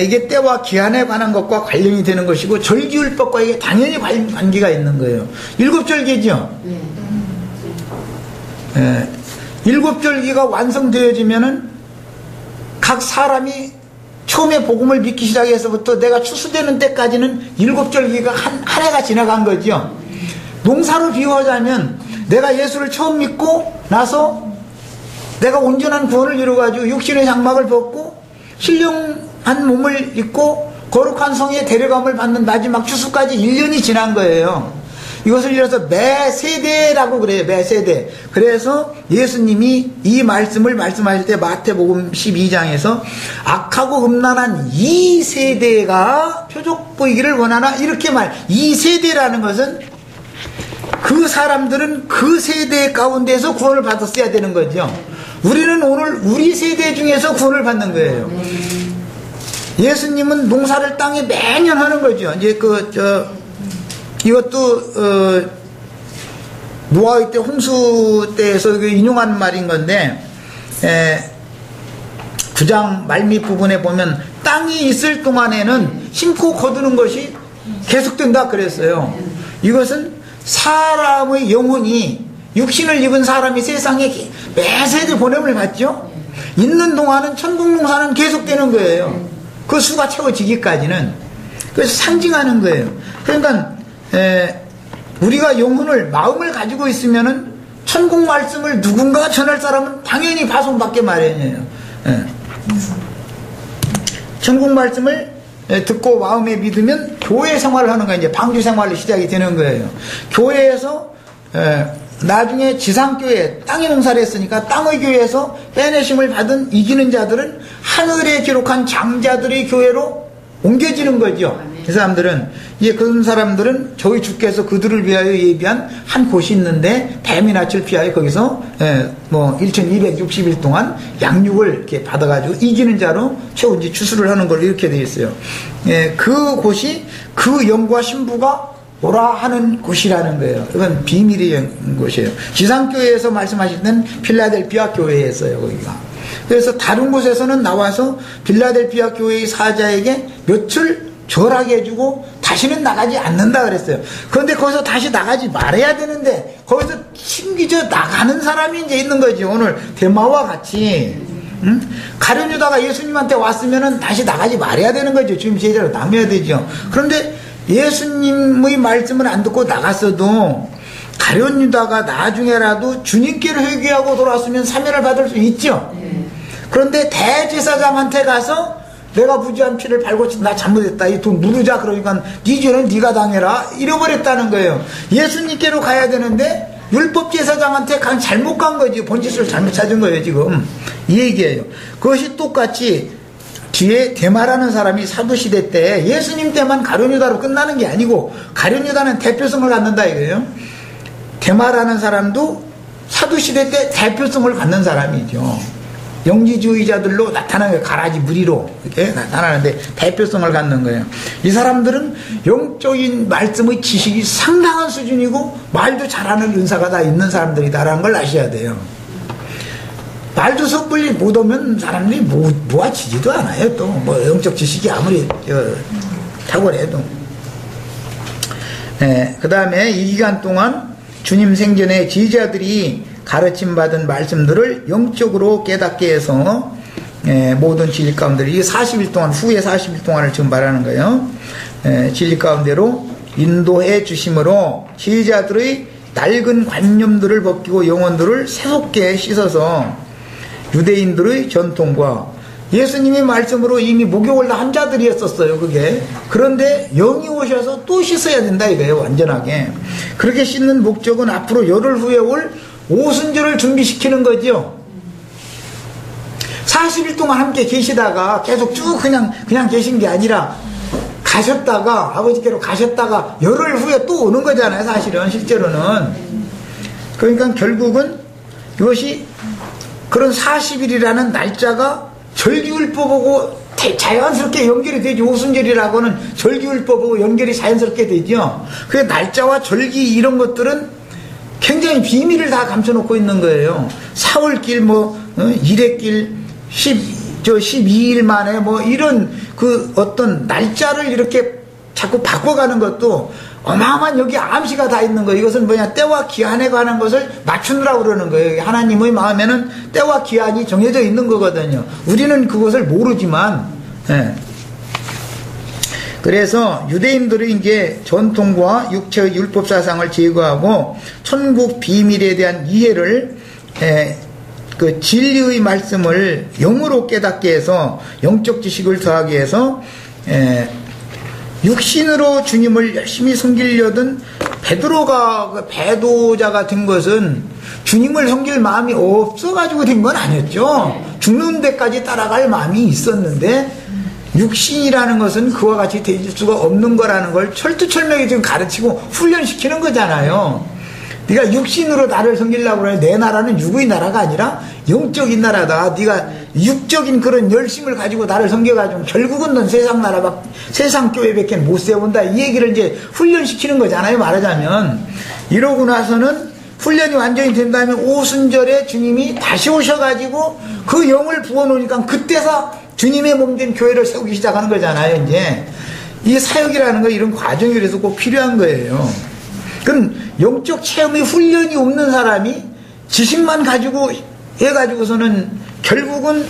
이게 때와 기한에 관한 것과 관련이 되는 것이고, 절기율법과 이게 당연히 관계가 있는 거예요. 7절기죠. 7절기가 완성되어지면은 각 사람이 처음에 복음을 믿기 시작해서부터 내가 추수되는 때까지는 7절기가 한 해가 지나간 거죠. 농사로 비유하자면 내가 예수를 처음 믿고 나서 내가 온전한 구원을 이루어가지고 육신의 장막을 벗고 신령한 몸을 입고 거룩한 성에 데려감을 받는 마지막 추수까지 1년이 지난 거예요. 이것을 이어서 매세대라고 그래요. 매세대. 그래서 예수님이 이 말씀을 말씀하실 때 마태복음 12장에서 악하고 음란한 이 세대가 표적 보이기를 원하나, 이렇게 이 세대라는 것은 그 사람들은 그 세대 가운데서 구원을 받았어야 되는 거죠. 우리는 오늘 우리 세대 중에서 구원을 받는 거예요. 예수님은 농사를 땅에 매년 하는 거죠. 이제 이것도 노아의 때 홍수 때에서 인용한 말인 건데 9장 말밑 부분에 보면 땅이 있을 동안에는 심고 거두는 것이 계속된다 그랬어요. 이것은 사람의 영혼이 육신을 입은 사람이 세상에 매세대 보냄을 받죠. 있는 동안은 천국 농사는 계속되는 거예요. 그 수가 채워지기까지는. 그래서 상징하는 거예요. 그러니까 우리가 영혼을 마음을 가지고 있으면은 천국 말씀을 누군가가 전할 사람은 당연히 파송받게 마련이에요. 천국 말씀을 듣고 마음에 믿으면 교회 생활을 하는 거예요. 이제 방주 생활이 시작이 되는 거예요. 교회에서 나중에 지상교회 땅의 농사를 했으니까 땅의 교회에서 빼내심을 받은 이기는 자들은 하늘에 기록한 장자들의 교회로 옮겨지는 거죠. 그 사람들은 그런 사람들은 저희 주께서 그들을 위하여 예비한 한 곳이 있는데 뱀이 낯을 피하여 거기서 1260일 동안 양육을 이렇게 받아가지고 이기는 자로 최후 이제 추수를 하는 걸로 이렇게 되어 있어요. 그 곳이 그 영과 신부가 오라 하는 곳이라는 거예요. 이건 비밀의 곳이에요. 지상교회에서 말씀하실 때는 필라델피아 교회에서요, 거기가. 그래서 다른 곳에서는 나와서 필라델피아 교회의 사자에게 며칠 절하게 해주고 다시는 나가지 않는다 그랬어요. 그런데 거기서 다시 나가지 말아야 되는데 거기서 심기저 나가는 사람이 이제 있는 거지. 오늘 데마와 같이 가룟 유다가 예수님한테 왔으면은 다시 나가지 말아야 되는 거죠. 지금 제대로 남아야 되죠. 그런데 예수님의 말씀을 안 듣고 나갔어도 가룟 유다가 나중에라도 주님께로 회개하고 돌아왔으면 사면을 받을 수 있죠. 그런데 대제사장한테 가서 내가 무지한 피를 발고 나 잘못했다, 이 돈 물으자 그러니까 네 죄는 네가 당해라 잃어버렸다는 거예요. 예수님께로 가야 되는데 율법 제사장한테 잘못 간 거지. 본짓을 잘못 찾은 거예요 지금. 이 얘기예요. 그것이 똑같이 뒤에 데마라는 사람이 사도시대 때 예수님 때만 가룟 유다로 끝나는 게 아니고 가룟 유다는 대표성을 갖는다 이거예요. 데마라는 사람도 사도시대 때 대표성을 갖는 사람이죠. 영지주의자들로 나타나는 거예요. 가라지 무리로 이렇게 나타나는데 대표성을 갖는 거예요. 이 사람들은 영적인 말씀의 지식이 상당한 수준이고 말도 잘하는 은사가 다 있는 사람들이다라는 걸 아셔야 돼요. 말도 섣불리 못 오면 사람들이 모아지지도 않아요. 또 뭐 영적 지식이 아무리 탁월해도. 그 다음에 이 기간 동안 주님 생전에 지휘자들이 가르침받은 말씀들을 영적으로 깨닫게 해서 모든 진리 가운데로 이 40일 동안 후에 40일 동안을 지금 말하는 거예요. 진리 가운데로 인도해 주심으로 지휘자들의 낡은 관념들을 벗기고 영혼들을 새롭게 씻어서 유대인들의 전통과 예수님의 말씀으로 이미 목욕을 다 한 자들이었었어요. 그게. 그런데 영이 오셔서 또 씻어야 된다 이거예요. 완전하게. 그렇게 씻는 목적은 앞으로 열흘 후에 올 오순절을 준비시키는 거죠. 40일 동안 함께 계시다가 계속 쭉 그냥 계신 게 아니라 가셨다가 아버지께로 가셨다가 열흘 후에 또 오는 거잖아요. 사실은 실제로는. 그러니까 결국은 이것이 그런 40일이라는 날짜가 절기율법하고 자연스럽게 연결이 되죠. 오순절이라고는 절기율법하고 연결이 자연스럽게 되죠. 그 날짜와 절기 이런 것들은 굉장히 비밀을 다 감춰놓고 있는 거예요. 4월길 일회길 12일 만에 이런 그 어떤 날짜를 이렇게 자꾸 바꿔가는 것도 어마어마한 여기 암시가 다 있는 거예요. 이것은 뭐냐, 때와 기한에 관한 것을 맞추느라고 그러는 거예요. 하나님의 마음에는 때와 기한이 정해져 있는 거거든요. 우리는 그것을 모르지만. 그래서 유대인들이 이제 전통과 육체의 율법 사상을 제거하고 천국 비밀에 대한 이해를 그 진리의 말씀을 영으로 깨닫게 해서 영적 지식을 더하게 해서 육신으로 주님을 열심히 섬기려던 베드로가 그 배도자가 된 것은 주님을 섬길 마음이 없어가지고 된 건 아니었죠. 죽는 데까지 따라갈 마음이 있었는데 육신이라는 것은 그와 같이 될 수가 없는 거라는 걸 철두철미하게 지금 가르치고 훈련시키는 거잖아요. 네가 육신으로 나를 섬기려고 그래. 내 나라는 육의 나라가 아니라 영적인 나라다. 네가 육적인 그런 열심을 가지고 나를 섬겨가지고 결국은 넌 세상 나라 세상 교회밖에 못 세운다. 이 얘기를 이제 훈련시키는 거잖아요. 말하자면. 이러고 나서는 훈련이 완전히 된 다음에 오순절에 주님이 다시 오셔가지고 그 영을 부어놓으니까 그때서 주님의 몸된 교회를 세우기 시작하는 거잖아요. 이제 이 사역이라는 거 이런 과정이 그래서 꼭 필요한 거예요. 그럼 영적 체험의 훈련이 없는 사람이 지식만 가지고 해가지고서는 결국은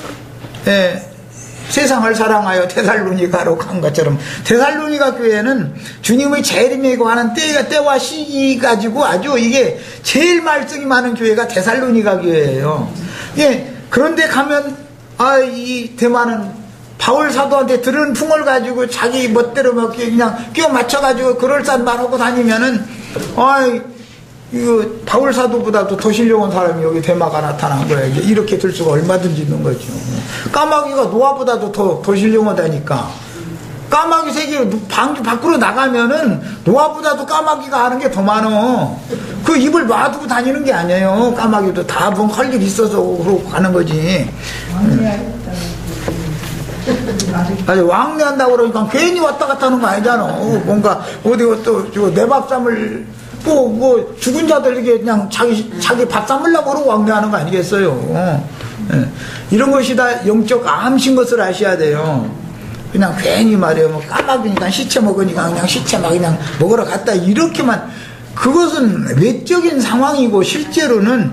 세상을 사랑하여 데살로니가로 간 것처럼 데살로니가 교회는 주님의 재림에 관한 때와 시기 가지고 아주 이게 제일 말썽이 많은 교회가 데살로니가 교회예요. 그런데 가면 이 대만은 바울 사도한테 들은 풍을 가지고 자기 멋대로 막 그냥 끼워 맞춰가지고 그럴싸한 말 하고 다니면은 이거 바울 사도보다도 더 신령한 사람이 여기 대마가 나타난 거예요. 이렇게 들 수가 얼마든지 있는 거죠. 까마귀가 노아보다도 더 신령하다니까. 까마귀 세계 방주 밖으로 나가면은 노아보다도 까마귀가 하는 게 더 많어. 그 입을 놔두고 다니는 게 아니에요. 까마귀도 다 뭔가 할 일 있어서 그러고 가는 거지. 아니, 왕래한다고 그러니까 괜히 왔다 갔다 하는 거 아니잖아. 뭔가 어디 또 내 밥상을 뭐 죽은 자들에게 그냥 자기 밥 삼으려고 그러고 왕래하는 거 아니겠어요. 이런 것이 다 영적 암신 것을 아셔야 돼요. 그냥 괜히 말이에요. 뭐 까마귀니까 시체 먹으니까 그냥 시체 막 그냥 먹으러 갔다 이렇게만. 그것은 외적인 상황이고 실제로는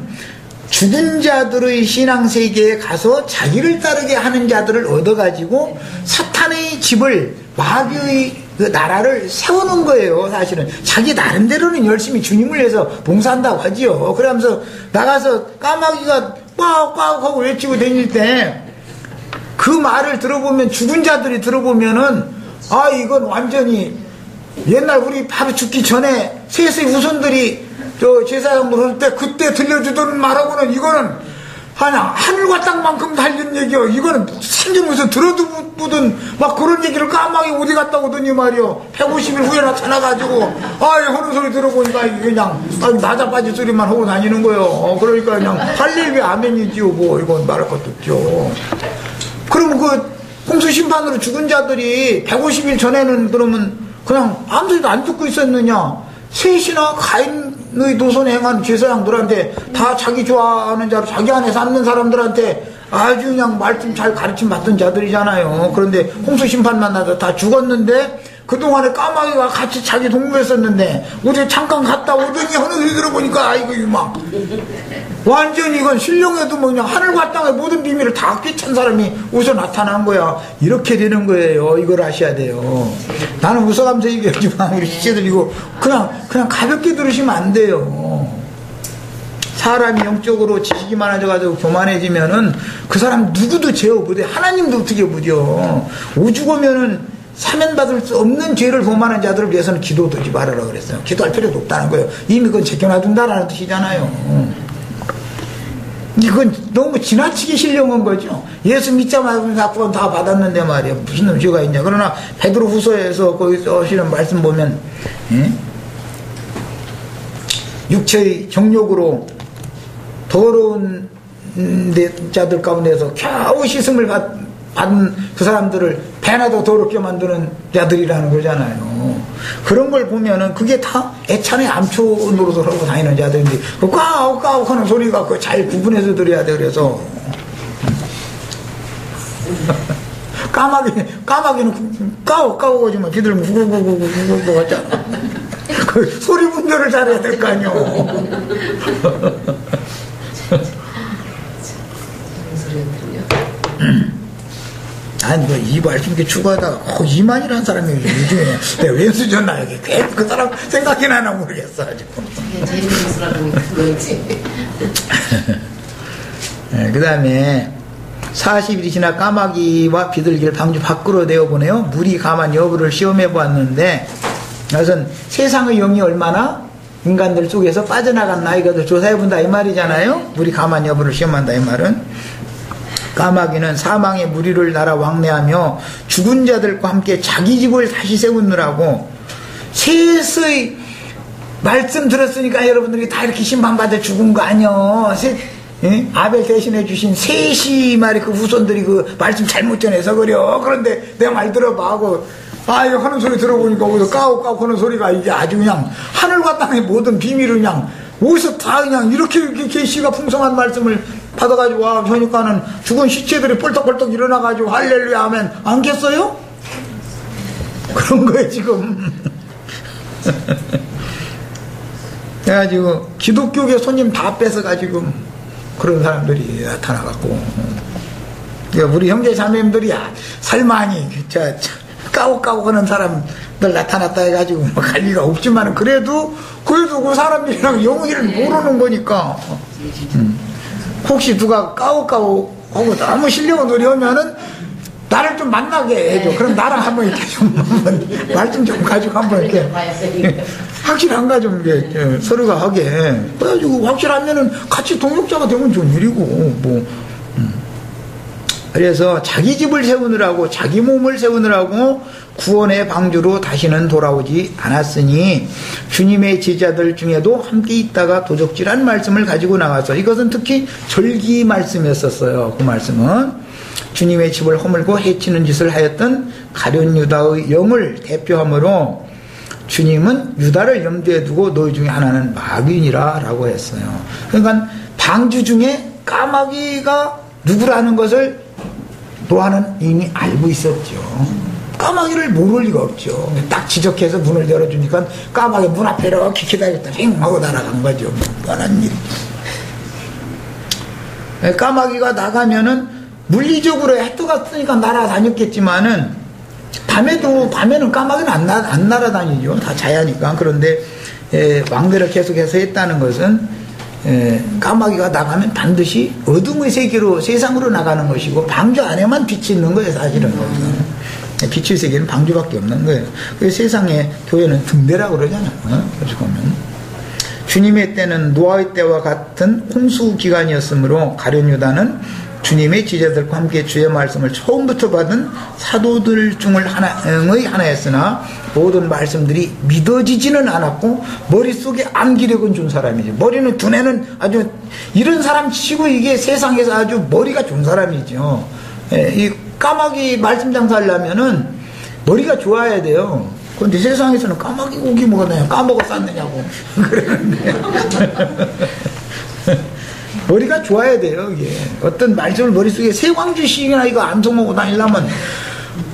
죽은 자들의 신앙세계에 가서 자기를 따르게 하는 자들을 얻어가지고 사탄의 집을 마귀의 그 나라를 세우는 거예요. 사실은 자기 나름대로는 열심히 주님을 위해서 봉사한다고 하지요. 그러면서 나가서 까마귀가 꽉꽉 하고 외치고 다닐 때 그 말을 들어보면 죽은 자들이 들어보면은 이건 완전히 옛날 우리 바로 죽기 전에 셋의 후손들이 제사장 물을 때 그때 들려주던 말하고는 이거는 하늘과 땅만큼 달린 얘기요. 이거는 생전에서 들어도 보던 막 그런 얘기를 까마귀 어디 갔다 오더니 말이요. 150일 후에 나타나가지고 하는 소리 들어보니까 이게 그냥 나자빠지 소리만 하고 다니는 거예요. 그러니까 그냥 할렐루야 아멘이지요. 뭐 이건 말할 것도 없죠. 그러면 그 홍수 심판으로 죽은 자들이 150일 전에는 그러면 그냥 아무 소리도 안 듣고 있었느냐. 셋이나 가인의 노선에 행한 제사장들한테 다 자기 좋아하는 자로 자기 안에 삼는 사람들한테 아주 그냥 말씀 잘 가르침 받던 자들이잖아요. 그런데 홍수 심판만 나서 다 죽었는데 그동안에 까마귀가 같이 자기 동무했었는데 어제 잠깐 갔다 오더니 하는 소리 들어보니까 이거 막 완전히 이건 신령해도 뭐 그냥 하늘과 땅의 모든 비밀을 다 꿰찬 사람이 웃어 나타난 거야. 이렇게 되는 거예요. 이걸 아셔야 돼요. 나는 웃어가면서 얘기하지만 우리 시체들 이거 그냥 가볍게 들으시면 안 돼요. 사람이 영적으로 지식이 많아져가지고 교만해지면은 그 사람 누구도 죄 없어요. 하나님도 어떻게 부죠. 오죽 오면은 사면받을 수 없는 죄를 범하는 자들을 위해서는 기도도 하지 말아라 그랬어요. 기도할 필요도 없다는 거예요. 이미 그건 제껴놔둔다라는 뜻이잖아요. 이건 너무 지나치게 신령한 거죠. 예수 믿자마자 사건 다 받았는데 말이야. 무슨 놈죄가 있냐. 그러나 베드로 후서에서 거기서 하시는 말씀 보면 육체의 정욕으로 더러운 자들 가운데서 겨우 씻음을 받은 그 사람들을 배나 더 더럽게 만드는 자들이라는 거잖아요. 그런 걸 보면은 그게 다 애찬의 암초 노릇을 하고 다니는 자들인데 그 까옥까옥 하는 소리가 그 잘 구분해서 들어야 돼. 그래서 까마귀는 까옥까옥 하지만 비들면 구구구구구구 하잖아. 그 소리 분별을 잘해야 될 거 아니요. 아니, 이 말씀 이렇게 추구하다가, 이만이라는 사람이 요즘에 내가 왼수 졌나, 이게 괜히 그 사람 생각이 나나 모르겠어, 아직. 재밌는 수라고 그런지. 그 다음에, 40일이 지나 까마귀와 비둘기를 방주 밖으로 내어보내요. 물이 가만 여부를 시험해 보았는데, 그것은 세상의 영이 얼마나 인간들 속에서 빠져나갔나, 이것을 조사해 본다, 이 말이잖아요. 물이 가만 여부를 시험한다, 이 말은. 까마귀는 사망의 무리를 날아 왕래하며 죽은 자들과 함께 자기 집을 다시 세우느라고 셋의 말씀 들었으니까 여러분들이 다 이렇게 심판받아 죽은 거 아니요. 아벨 대신해 주신 셋이 말이 그 후손들이 그 말씀 잘못 전해서 그래요. 그런데 내 말 들어봐 하고 이거 하는 소리 들어보니까 거기서 까옥까옥 하는 소리가 이게 아주 그냥 하늘과 땅의 모든 비밀을 그냥 어디서 다 그냥 이렇게 계시가 풍성한 말씀을 받아가지고 그러니까는 죽은 시체들이 뻘떡뻘떡 일어나가지고 할렐루야 하면 안겠어요? 그런 거예요 지금. 그래가지고 기독교계 손님 다 뺏어가지고 그런 사람들이 나타나갖고 우리 형제 자매님들이 살만히 까옥까옥 하는 사람들 나타났다 해가지고 갈 리가 없지만 그래도 그 사람들이랑 영혼을 모르는 거니까 혹시 누가 까옥까옥 하고 너무 실력을 노려오면은 나를 좀 만나게 해줘. 그럼 나랑 한번 이렇게 좀 말씀 좀 가지고 한번 이렇게 확실한가 좀 이렇게 서로가 하게. 그래가지고 확실하면은 같이 동역자가 되면 좋은 일이고 그래서 자기 집을 세우느라고 자기 몸을 세우느라고 구원의 방주로 다시는 돌아오지 않았으니 주님의 제자들 중에도 함께 있다가 도적질한 말씀을 가지고 나와서 이것은 특히 절기 말씀이었었어요. 그 말씀은 주님의 집을 허물고 해치는 짓을 하였던 가룟 유다의 영을 대표하므로 주님은 유다를 염두에 두고 너희 중에 하나는 마귀니라 라고 했어요. 그러니까 방주 중에 까마귀가 누구라는 것을 노아는 이미 알고 있었죠. 까마귀를 모를 리가 없죠. 딱 지적해서 문을 열어주니까 까마귀 문 앞에 이렇게 기다렸다 휙 하고 날아간 거죠. 뻔한 일. 까마귀가 나가면은 물리적으로 해 뜨가 뜨니까 날아다녔겠지만은 밤에는 까마귀는 안 날아다니죠. 다 자야니까. 그런데 왕대를 계속해서 했다는 것은 까마귀가 나가면 반드시 어둠의 세상으로 나가는 것이고 방주 안에만 빛이 있는 거예요. 사실은 빛의 세계는 방주밖에 없는 거예요. 그래서 세상에 교회는 등대라고 그러잖아요. 그래서 보면 주님의 때는 노아의 때와 같은 홍수 기간이었으므로 가룟 유다는 주님의 제자들과 함께 주의 말씀을 처음부터 받은 사도들 중의 하나였으나 모든 말씀들이 믿어지지는 않았고 머릿속에 암기력은 준 사람이죠. 머리는 두뇌는 아주 이런 사람 치고 이게 세상에서 아주 머리가 좋은 사람이죠. 이 까마귀 말씀 장사하려면은 머리가 좋아야 돼요. 그런데 세상에서는 까마귀 고기 먹었느냐 까먹어 쌌느냐고 그러는데 머리가 좋아야 돼요. 이게 어떤 말씀을 머릿속에 세광주씩이나 이거 암송하고 다니려면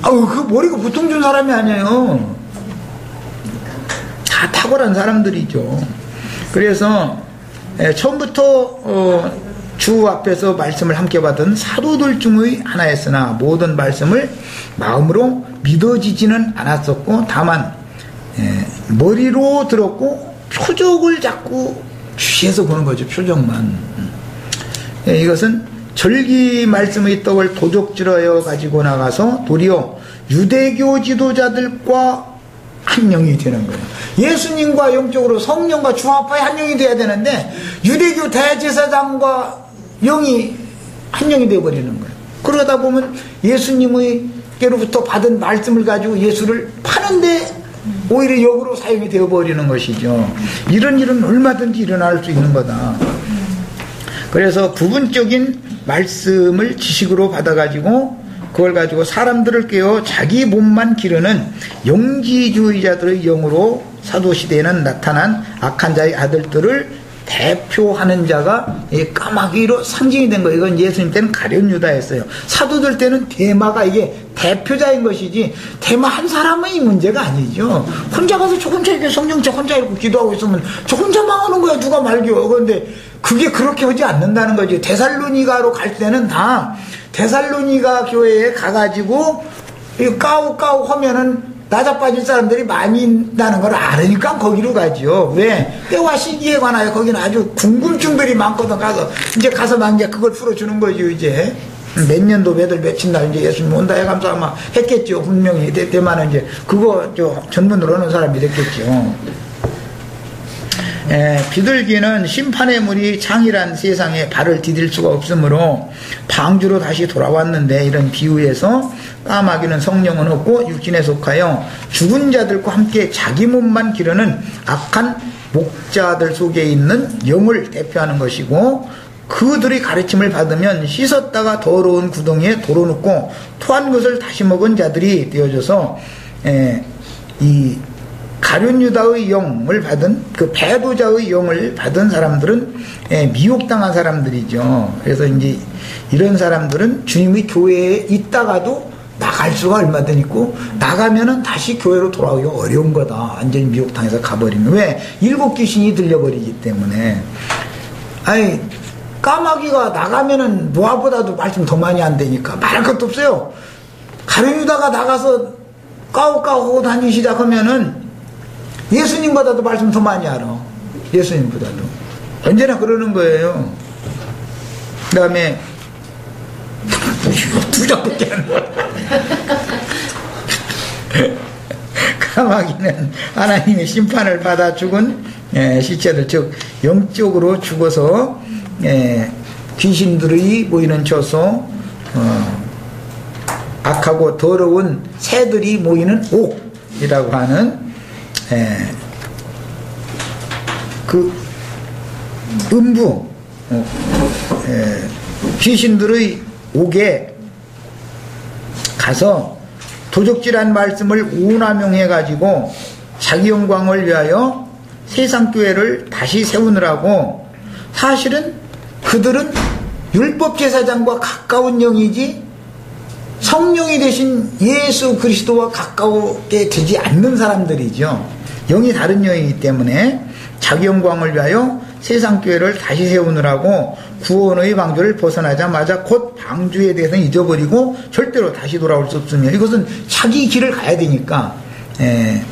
그 머리가 보통 준 사람이 아니에요. 다 탁월한 사람들이죠. 그래서 처음부터 주 앞에서 말씀을 함께 받은 사도들 중의 하나였으나 모든 말씀을 마음으로 믿어지지는 않았었고 다만 머리로 들었고 표적을 자꾸 주시해서 보는 거죠. 표적만. 이것은 절기 말씀의 떡을 도적질하여 가지고 나가서 도리어 유대교 지도자들과 한 영이 되는 거예요. 예수님과 영적으로 성령과 주합하여 한 영이 돼야 되는데 유대교 대제사장과 영이 한 영이 되어버리는 거예요. 그러다 보면 예수님께로부터 받은 말씀을 가지고 예수를 파는데 오히려 역으로 사용이 되어버리는 것이죠. 이런 일은 얼마든지 일어날 수 있는 거다. 그래서 부분적인 말씀을 지식으로 받아가지고 그걸 가지고 사람들을 깨워 자기 몸만 기르는 영지주의자들의 영으로 사도시대에는 나타난 악한 자의 아들들을 대표하는 자가 까마귀로 상징이 된 거예요. 이건 예수님 때는 가룟 유다였어요. 사도들 때는 대마가 이게 대표자인 것이지 대마 한 사람의 문제가 아니죠. 혼자 가서 저 혼자 이렇게 성경책 혼자 읽고 기도하고 있으면 저 혼자 망하는 거야. 누가 말겨. 그런데 그게 그렇게 하지 않는다는 거죠. 데살로니가로 갈 때는 다 데살로니가 교회에 가가지고 까옥까옥 하면은 나자빠질 사람들이 많이 있다는 걸 알으니까 거기로 가죠. 왜? 때와 시기에 관하여 거기는 아주 궁금증들이 많거든. 이제 가서 막 이제 그걸 풀어주는 거죠. 이제 몇 년도 며칠 날 이제 예수님 온다 해가면서 아마 했겠죠. 분명히. 대만은 이제 그거 전문으로 하는 사람이 됐겠죠. 비둘기는 심판의 물이 창이란 세상에 발을 디딜 수가 없으므로 방주로 다시 돌아왔는데 이런 비유에서 까마귀는 성령은 없고 육신에 속하여 죽은 자들과 함께 자기 몸만 기르는 악한 목자들 속에 있는 영을 대표하는 것이고, 그들의 가르침을 받으면 씻었다가 더러운 구덩이에 도로 넣고 토한 것을 다시 먹은 자들이 되어져서 이 가룟유다의 영을 받은, 그 배도자의 영을 받은 사람들은 미혹당한 사람들이죠. 그래서 이제 이런 사람들은 주님의 교회에 있다가도 나갈 수가 얼마든 있고, 나가면은 다시 교회로 돌아오기가 어려운 거다. 완전히 미혹당해서 가버리면. 왜? 일곱 귀신이 들려버리기 때문에. 아니, 까마귀가 나가면은 노아보다도 말씀 더 많이 안 되니까 말할 것도 없어요. 가룟유다가 나가서 까우까우 하고 다니기 시작하면은 예수님보다도 말씀 더 많이 알아. 예수님보다도. 언제나 그러는 거예요. 그 다음에 두 장밖에 안 나와. 까마귀는 하나님의 심판을 받아 죽은 시체들, 즉 영적으로 죽어서 귀신들의 모이는 처소, 악하고 더러운 새들이 모이는 옥이라고 하는 그 음부, 귀신들의 옥에 가서 도적질한 말씀을 오남용해 가지고 자기 영광을 위하여 세상교회를 다시 세우느라고, 사실은 그들은 율법제사장과 가까운 영이지 성령이 되신 예수 그리스도와 가까우게 되지 않는 사람들이죠. 영이 다른 영이기 때문에 자기 영광을 위하여 세상교회를 다시 세우느라고 구원의 방주를 벗어나자마자 곧 방주에 대해서는 잊어버리고 절대로 다시 돌아올 수 없으며, 이것은 자기 길을 가야 되니까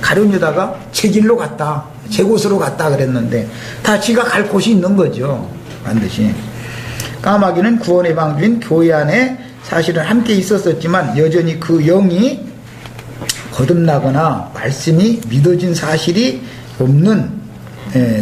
가룟유다가 제 길로 갔다, 제 곳으로 갔다 그랬는데 다 지가 갈 곳이 있는 거죠. 반드시. 까마귀는 구원의 방주인 교회 안에 사실은 함께 있었었지만 여전히 그 영이 거듭나거나 말씀이 믿어진 사실이 없는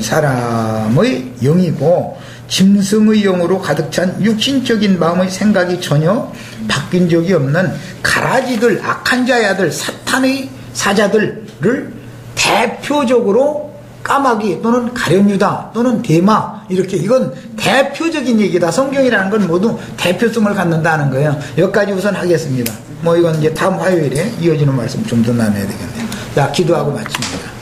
사람의 영이고, 짐승의 영으로 가득 찬 육신적인 마음의 생각이 전혀 바뀐 적이 없는 가라지들, 악한 자야들, 사탄의 사자들을 대표적으로 까마귀 또는 가룟유다 또는 대마, 이렇게, 이건 대표적인 얘기다. 성경이라는 건 모두 대표성을 갖는다는 거예요. 여기까지 우선 하겠습니다. 뭐 이건 이제 다음 화요일에 이어지는 말씀 좀 더 나눠야 되겠네요. 자, 기도하고 마칩니다.